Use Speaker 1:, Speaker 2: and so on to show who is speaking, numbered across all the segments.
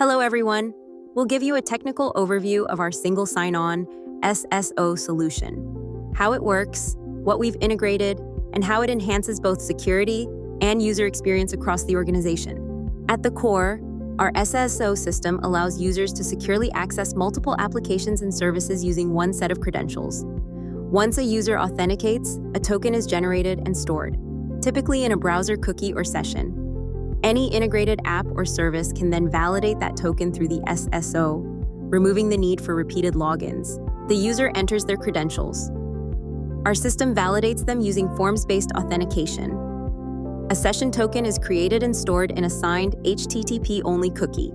Speaker 1: Hello everyone. We'll give you a technical overview of our single sign-on SSO solution, how it works, what we've integrated, and how it enhances both security and user experience across the organization. At the core, our SSO system allows users to securely access multiple applications and services using one set of credentials. Once a user authenticates, a token is generated and stored, typically in a browser cookie or session. Any integrated app or service can then validate that token through the SSO, removing the need for repeated logins. The user enters their credentials. Our system validates them using forms-based authentication. A session token is created and stored in a signed HTTP-only cookie.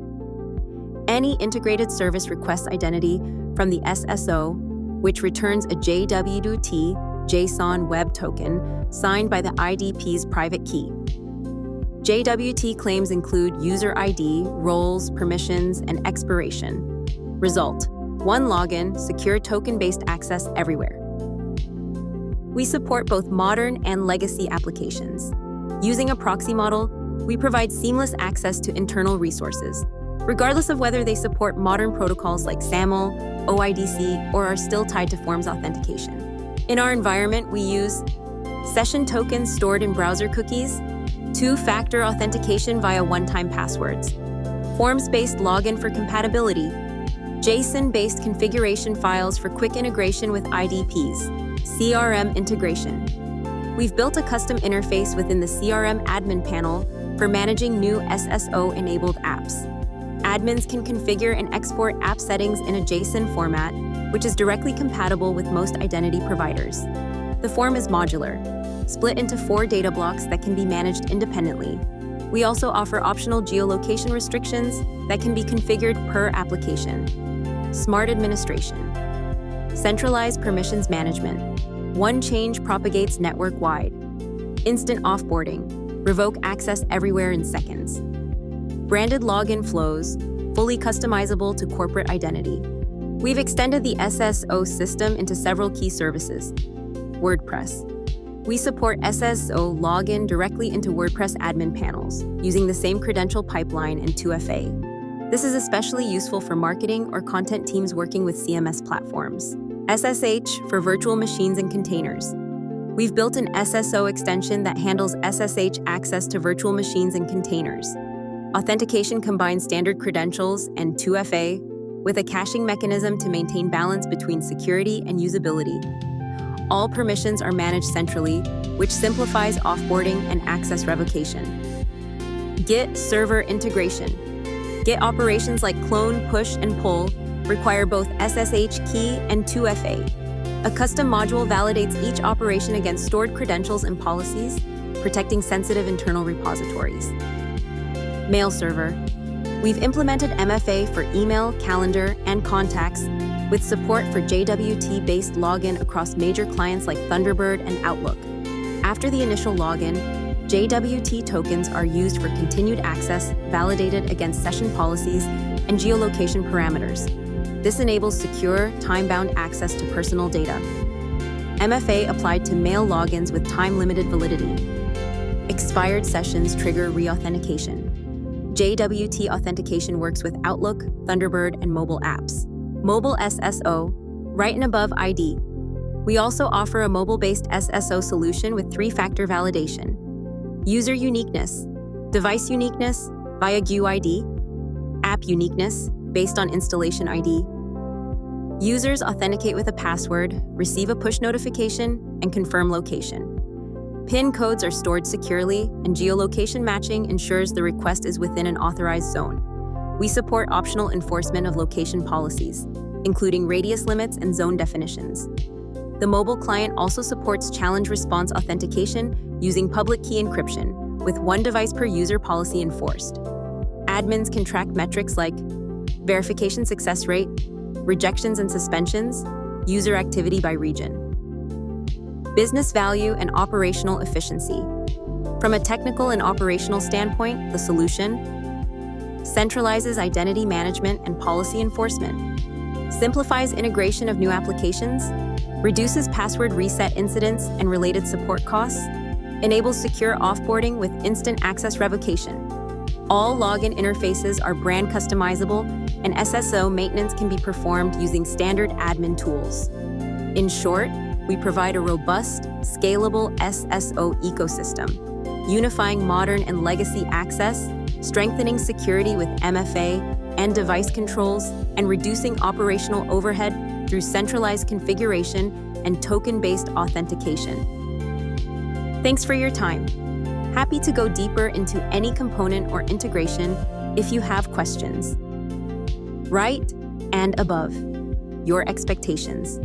Speaker 1: Any integrated service requests identity from the SSO, which returns a JWT JSON web token signed by the IDP's private key. JWT claims include user ID, roles, permissions, and expiration. Result: one login, secure token-based access everywhere. We support both modern and legacy applications. Using a proxy model, we provide seamless access to internal resources, regardless of whether they support modern protocols like SAML, OIDC, or are still tied to forms authentication. In our environment, we use session tokens stored in browser cookies, two-factor authentication via one-time passwords, forms-based login for compatibility, JSON-based configuration files for quick integration with IDPs, CRM integration. We've built a custom interface within the CRM admin panel for managing new SSO-enabled apps. Admins can configure and export app settings in a JSON format, which is directly compatible with most identity providers. The form is modular, split into 4 data blocks that can be managed independently. We also offer optional geolocation restrictions that can be configured per application. Smart administration. Centralized permissions management. One change propagates network-wide. Instant offboarding. Revoke access everywhere in seconds. Branded login flows, fully customizable to corporate identity. We've extended the SSO system into several key services. WordPress. We support SSO login directly into WordPress admin panels, using the same credential pipeline and 2FA. This is especially useful for marketing or content teams working with CMS platforms. SSH for virtual machines and containers. We've built an SSO extension that handles SSH access to virtual machines and containers. Authentication combines standard credentials and 2FA with a caching mechanism to maintain balance between security and usability. All permissions are managed centrally, which simplifies offboarding and access revocation. Git server integration. Git operations like clone, push, and pull require both SSH key and 2FA. A custom module validates each operation against stored credentials and policies, protecting sensitive internal repositories. Mail server. We've implemented MFA for email, calendar, and contacts, with support for JWT-based login across major clients like Thunderbird and Outlook. After the initial login, JWT tokens are used for continued access, validated against session policies and geolocation parameters. This enables secure, time-bound access to personal data. MFA applied to mail logins with time-limited validity. Expired sessions trigger re-authentication. JWT authentication works with Outlook, Thunderbird, and mobile apps. Mobile SSO, Right&Above ID. We also offer a mobile-based SSO solution with 3-factor validation. User uniqueness, device uniqueness via GUID, app uniqueness based on installation ID. Users authenticate with a password, receive a push notification, and confirm location. PIN codes are stored securely, and geolocation matching ensures the request is within an authorized zone. We support optional enforcement of location policies, including radius limits and zone definitions. The mobile client also supports challenge response authentication using public key encryption, with one device per user policy enforced. Admins can track metrics like verification success rate, rejections and suspensions, user activity by region. Business value and operational efficiency. From a technical and operational standpoint, the solution centralizes identity management and policy enforcement, simplifies integration of new applications, reduces password reset incidents and related support costs, enables secure offboarding with instant access revocation, All login interfaces are brand customizable, and SSO maintenance can be performed using standard admin tools. In short, we provide a robust, scalable SSO ecosystem, unifying modern and legacy access, strengthening security with MFA and device controls, and reducing operational overhead through centralized configuration and token-based authentication. Thanks for your time. Happy to go deeper into any component or integration if you have questions. Right and above, your expectations.